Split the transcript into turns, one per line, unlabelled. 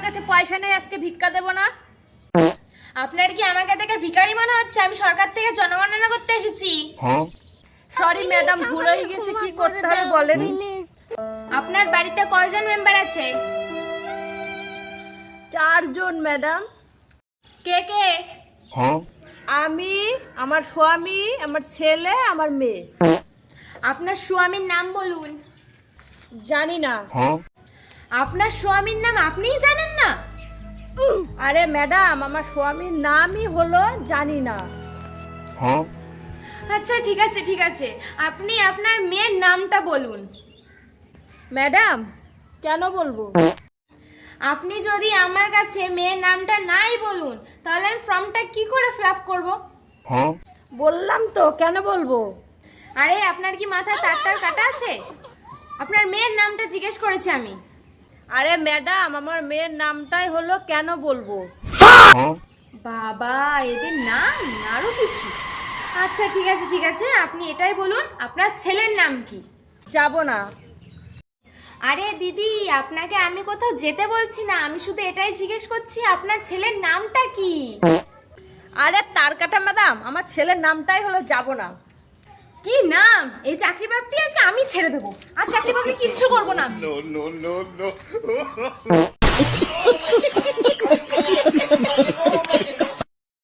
কাছে পয়সা নেই, আজকে ভিক্ষা দেব না।
আপনার কি আমাকে দেখে ভিখারি মনে হচ্ছে? আমি সরকার থেকে জনগণনা করতে এসেছি।
সরি ম্যাডাম, ভুল হয়ে গেছে, কি করতে হবে বলেন।
আপনার বাড়িতে কয়জন মেম্বার আছে?
4 জন ম্যাডাম।
কে কে?
আমি, আমার স্বামী, আমার ছেলে, আমার মেয়ে।
আপনার স্বামীর নাম বলুন।
জানি না।
আপনার স্বামীর নাম আপনিই জানেন না?
আরে ম্যাডাম, আমার স্বামীর নামই হলো জানি না।
আচ্ছা ঠিক আছে ঠিক আছে, আপনি আপনার মেয়ের নামটা বলুন।
ম্যাডাম কেন বলবো?
আপনি যদি আমার কাছে মেয়ের নামটা নাই বলুন, তাহলে আমি ফর্মটা কি করে ফিল আপ করবো?
বললাম তো, কেন বলবো?
আরে আপনার কি মাথায় তারটার কাটা আছে? আপনার মেয়ের নামটা জিজ্ঞেস করেছি আমি।
আরে ম্যাডাম, আমার মেয়ের নামটাই হলো কেন বলবো।
বাবা, এদের নাম আরো কিছু। আচ্ছা ঠিক আছে ঠিক আছে, আপনি এটাই বলুন, আপনার ছেলের নাম কি?
যাব না।
আরে দিদি, আপনাকে আমি কোথাও যেতে বলছি না, আমি শুধু এটাই জিজ্ঞেস করছি আপনার ছেলের নামটা কি?
আরে তার কাটা ম্যাডাম, আমার ছেলের নামটাই হলো যাব না।
কি নাম? এই চাকরি বাকরি আজকে আমি ছেড়ে দেবো, আর চাকরি বাকরি কিচ্ছু করবো না।
No, no, no, no.